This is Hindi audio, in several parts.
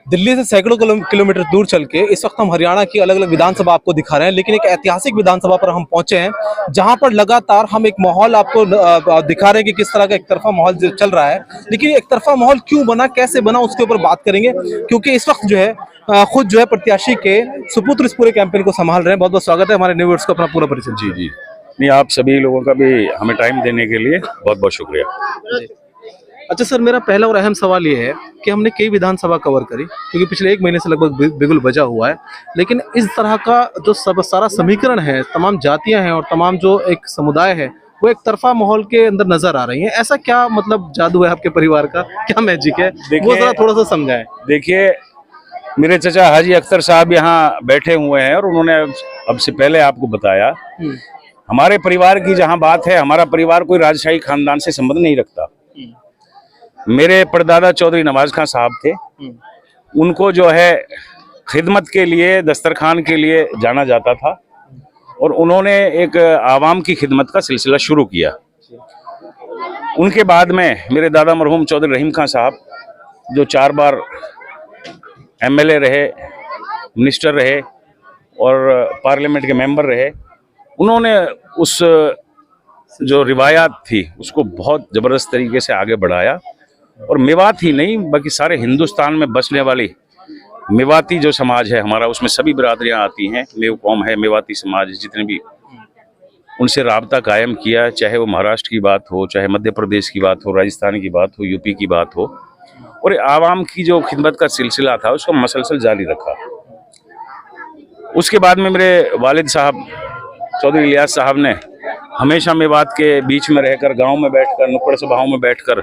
दिल्ली से सैकड़ों किलोमीटर दूर चल के इस वक्त हम हरियाणा की अलग अलग विधानसभा आपको दिखा रहे हैं, लेकिन एक ऐतिहासिक विधानसभा पर हम पहुंचे हैं जहां पर लगातार हम एक माहौल आपको दिखा रहे हैं कि किस तरह का एक तरफा माहौल चल रहा है। लेकिन एक तरफा माहौल क्यों बना, कैसे बना, उसके ऊपर बात करेंगे, क्योंकि इस वक्त जो है खुद जो है प्रत्याशी के सुपुत्र इस पूरे कैंपेन को संभाल रहे हैं। बहुत बहुत स्वागत है हमारे न्यूवर्स को, अपना पूरा परिचय। जी जी, नहीं, आप सभी लोगों का भी हमें टाइम देने के लिए बहुत बहुत शुक्रिया। अच्छा सर, मेरा पहला और अहम सवाल ये है कि हमने कई विधानसभा कवर करी, क्योंकि पिछले 1 महीने से लगभग बिगुल बजा हुआ है, लेकिन इस तरह का जो सारा समीकरण है, तमाम जातियां हैं और तमाम जो एक समुदाय है, वो एक तरफा माहौल के अंदर नजर आ रही है। ऐसा क्या मतलब जादू है आपके परिवार का, क्या मैजिक है, वो जरा थोड़ा सा समझाएं। देखिए, मेरे चचा हाजी अख्तर साहब यहाँ बैठे हुए हैं और उन्होंने अब से पहले आपको बताया, हमारे परिवार की जहाँ बात है, हमारा परिवार कोई राजशाही खानदान से संबंध नहीं रखता। मेरे परदादा चौधरी नवाज खान साहब थे, उनको जो है खिदमत के लिए, दस्तरखान के लिए जाना जाता था और उन्होंने एक आवाम की खिदमत का सिलसिला शुरू किया। उनके बाद में मेरे दादा मरहूम चौधरी रहीम खान साहब, जो 4 बार एमएलए रहे, मिनिस्टर रहे और पार्लियामेंट के मेंबर रहे, उन्होंने उस जो रिवायात थी उसको बहुत ज़बरदस्त तरीके से आगे बढ़ाया। और मेवात ही नहीं, बाकी सारे हिंदुस्तान में बसने वाली मेवाती जो समाज है हमारा, उसमें सभी बिरादरियां आती हैं, मेव कौम है, मेवाती समाज, जितने भी, उनसे राब्ता कायम किया, चाहे वो महाराष्ट्र की बात हो, चाहे मध्य प्रदेश की बात हो, राजस्थान की बात हो, यूपी की बात हो, और आवाम की जो खिदमत का सिलसिला था उसको मसलसल जारी रखा। उसके बाद में मेरे वालिद साहब चौधरी इलियास साहब ने हमेशा मेवात के बीच में रहकर, गाँव में बैठकर, नुक्कड़ सभाओं में बैठकर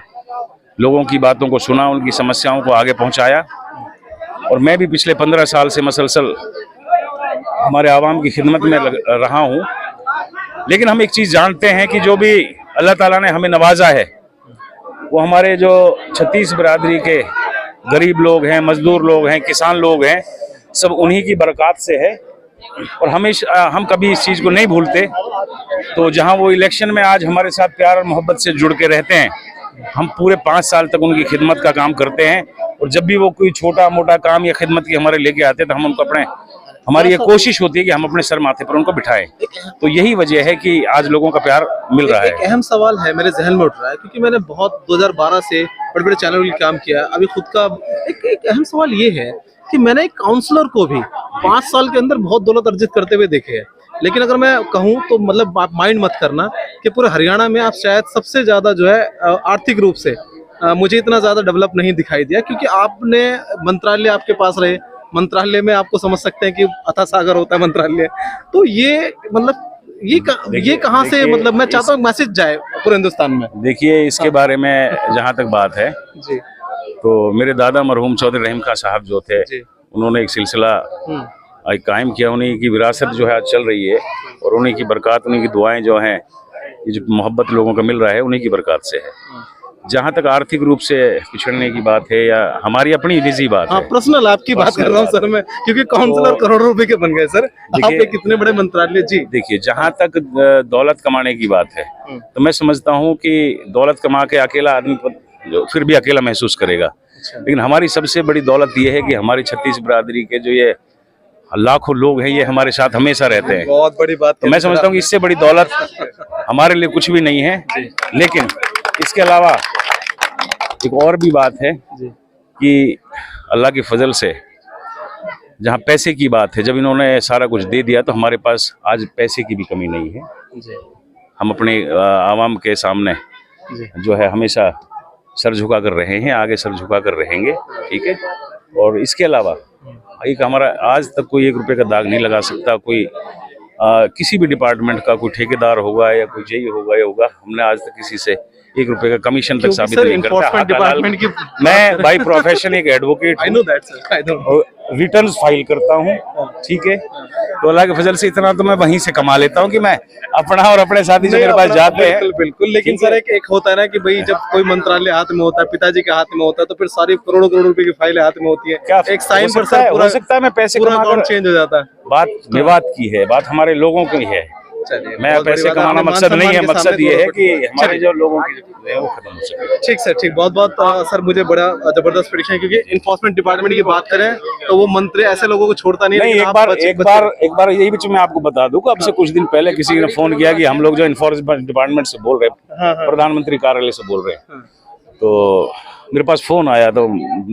लोगों की बातों को सुना, उनकी समस्याओं को आगे पहुंचाया। और मैं भी पिछले 15 साल से मसलसल हमारे आवाम की खिदमत में रहा हूं। लेकिन हम एक चीज़ जानते हैं कि जो भी अल्लाह ताला ने हमें नवाजा है, वो हमारे जो 36 बिरादरी के गरीब लोग हैं, मजदूर लोग हैं, किसान लोग हैं, सब उन्हीं की बरकत से है। और हमेशा हम कभी इस चीज़ को नहीं भूलते। तो जहां वो इलेक्शन में आज हमारे साथ प्यार और मोहब्बत से जुड़ के रहते हैं, हम पूरे 5 साल तक उनकी खिदमत का काम करते हैं। और जब भी वो कोई छोटा मोटा काम या खिदमत की हमारे लेके आते हैं, तो हम उनको हमारी ये कोशिश होती है कि हम अपने सर माथे पर उनको बिठाएं। तो यही वजह है कि आज लोगों का प्यार मिल रहा है। एक अहम सवाल है, मेरे जहन में उठ रहा है, क्योंकि मैंने बहुत 2012 से बड़े बड़े चैनल में काम किया, अभी खुद का एक अहम सवाल ये है कि मैंने एक काउंसलर को भी 5 साल के अंदर बहुत दौलत अर्जित करते हुए देखे हैं। लेकिन अगर मैं कहूं तो मतलब आप माइंड मत करना कि पूरे हरियाणा में आप शायद सबसे ज्यादा जो है आर्थिक रूप से मुझे इतना ज्यादा डेवलप नहीं दिखाई दिया, क्योंकि आपने मंत्रालय आपके पास रहे, मंत्रालय में आपको समझ सकते हैं कि अथाह सागर होता है मंत्रालय। तो ये मतलब ये कहाँ से, मतलब मैं चाहता हूँ मैसेज जाए पूरे हिंदुस्तान में। देखिए, इसके बारे में जहाँ तक बात है जी, तो मेरे दादा मरहूम चौधरी रहीम खान साहब जो थे, उन्होंने एक सिलसिला कायम किया, उन्हीं की विरासत जो है आज चल रही है, और उन्हीं की बरकत, उन्हीं की दुआएं जो हैं, ये जो मोहब्बत लोगों का मिल रहा है, उन्हीं की बरकत से है। जहाँ तक आर्थिक रूप से पिछड़ने की बात है या हमारी अपनी निजी बात है, पर्सनल आपकी बात कर रहा हूँ सर मैं, क्योंकि काउंसलर करोड़ों रुपए के बन गए सर, आपके कितने बड़े मंत्रालय। जी देखिए, जहाँ तक दौलत कमाने की बात है, तो मैं समझता हूँ कि दौलत कमा के अकेला आदमी जो फिर भी अकेला महसूस करेगा। लेकिन हमारी सबसे बड़ी दौलत ये है कि हमारी 36 बिरादरी के जो ये लाखों लोग हैं, ये हमारे साथ हमेशा रहते हैं। बहुत बड़ी बात। तो मैं समझता हूँ कि इससे बड़ी दौलत हमारे लिए कुछ भी नहीं है। लेकिन इसके अलावा एक और भी बात है कि अल्लाह के फजल से जहाँ पैसे की बात है, जब इन्होंने सारा कुछ दे दिया, तो हमारे पास आज पैसे की भी कमी नहीं है। हम अपने आवाम के सामने जो है हमेशा सर झुका कर रहे हैं, आगे सर झुका कर रहेंगे, ठीक है। और इसके अलावा एक हमारा आज तक कोई 1 रुपये का दाग नहीं लगा सकता कोई किसी भी डिपार्टमेंट का, कोई ठेकेदार होगा या कोई जेई होगा, हमने आज तक किसी से 1 रुपये का कमीशन तक साबित नहीं करता। मैं बाय प्रोफेशन एक एडवोकेट, रिटर्न्स फाइल करता हूँ, ठीक है। तो अल्लाह के फजल से इतना तो मैं वहीं से कमा लेता हूँ कि मैं अपना और अपने साथी जो मेरे पास जाते हैं। बिल्कुल। लेकिन सर एक होता है ना कि भाई जब कोई मंत्रालय हाथ में होता है, पिताजी के हाथ में होता है, तो फिर सारी करोड़ों रुपए की फाइलें हाथ में होती है, क्या एक साइन पर हो सकता है मैं पैसे पूरा अकाउंट चेंज हो जाता है। बात मेवात की है, बात हमारे लोगों की है। चलिए, मैं बहुत बड़ी पैसे बात है। कमाना आपने मकसद मान नहीं है, सम्मान के मकसद सामने ये है दो कि रुपए- हमारे चलिए। जो लोगों की जो है वो खत्म हो सके। ठीक सर, ठीक, बहुत बहुत सर, मुझे बड़ा जबरदस्त पिटिशन है, क्योंकि इन्फोर्समेंट डिपार्टमेंट की बात करें तो वो मंत्री ऐसे लोगों को छोड़ता नहीं है, नहीं, लेकिन आप एक बार यही बीच में आपको बता दूं कि अब से कुछ दिन पहले किसी ने फोन किया कि हम लोग जो इन्फोर्समेंट डिपार्टमेंट से बोल रहे हैं, हाँ, हाँ। प्रधानमंत्री कार्यालय से बोल रहे हैं, हाँ। तो मेरे पास फोन आया, तो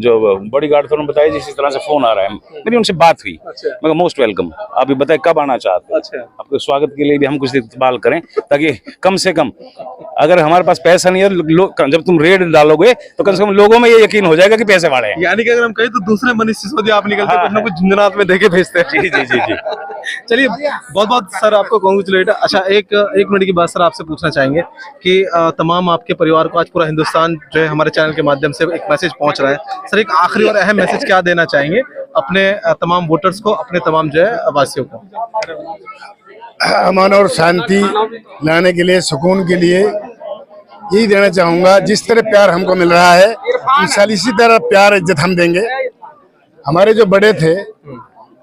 जो बॉडी गार्ड थे उन्होंने बताया जिस तरह से फोन आ रहा है, मेरी उनसे बात हुई। अच्छा। मैं मोस्ट वेलकम, आप ये बताएं कब आना चाहते हैं, अच्छा। आपके स्वागत के लिए भी हम कुछ इस्तेमाल करें, ताकि कम से कम अगर हमारे पास पैसा नहीं है जब तुम रेड डालोगे तो कम से कम लोगों में ये यकीन हो जाएगा कि पैसे वाले हैं। यानी कि अगर हम कहें तो दूसरे मनीष सिसोदिया आप निकलते हाँ, कुछ ना कुछ झुंझुनात में देके भेजते हैं। जी जी जी जी। चलिए, बहुत बहुत सर आपको कांग्रेचुलेट। अच्छा, एक मिनट की बात सर आपसे पूछना चाहेंगे कि तमाम आपके परिवार को आज पूरा हिंदुस्तान जो है हमारे चैनल के माध्यम से एक मैसेज पहुंच रहा है सर, एक आखिरी और अहम मैसेज क्या देना चाहेंगे अपने तमाम वोटर्स को, अपने तमाम जो है वासियों को? अमन और शांति लाने के लिए, सुकून के लिए यही देना चाहूँगा। जिस तरह प्यार हमको मिल रहा है, इंशाल्लाह इसी तरह प्यार इज्जत हम देंगे। हमारे जो बड़े थे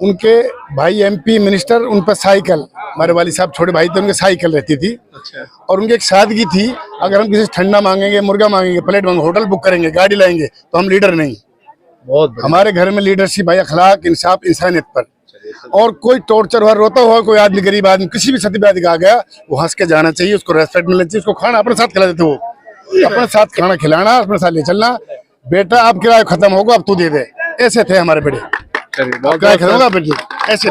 उनके भाई MP मिनिस्टर, उन पर साइकिल, हमारे वाली साहब छोटे भाई थे, उनके साइकिल रहती थी। अच्छा। और उनकी एक सादगी थी, अगर हम किसी से ठंडा मांगेंगे, मुर्गा मांगेंगे, प्लेट मांगेंगे, होटल बुक करेंगे, गाड़ी लाएंगे, तो हम लीडर नहीं। बहुत बढ़िया। हमारे घर में लीडरशिप भाई अखलाक, इंसाफ, इंसानियत पर। और कोई टॉर्चर हुआ, रोता हुआ कोई आदमी, गरीब आदमी किसी भी सती व्याधि आ गया, वो हंस के जाना चाहिए, उसको रेस्पेक्ट मिलना चाहिए, उसको खाना अपने साथ खिला देते, वो अपने साथ खाना खिलाना, अपने साथ ले चलना। बेटा अब किराया खत्म होगा, अब तू दे दे। ऐसे थे हमारे बड़े, चलिए, अब बहुत किराया बहुत खत्म होगा बेटे, ऐसे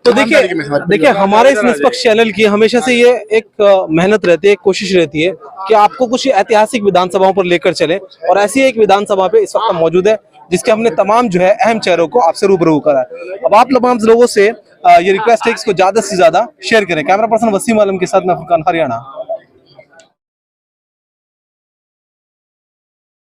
तो देखिए हमारे इस निष्पक्ष चैनल की हमेशा से ये एक मेहनत रहती है, एक कोशिश रहती है कि आपको कुछ ऐतिहासिक विधानसभाओं पर लेकर चले, और ऐसी एक विधानसभा पे इस वक्त हम मौजूद है जिसके हमने तमाम जो है अहम चेहरों को आपसे रूबरू करा है। अब आप तमाम लोगों से ये रिक्वेस्ट है कि इसको ज्यादा से ज्यादा शेयर करें। कैमरा पर्सन वसीम आलम के साथ मैं फुरकान, हरियाणा।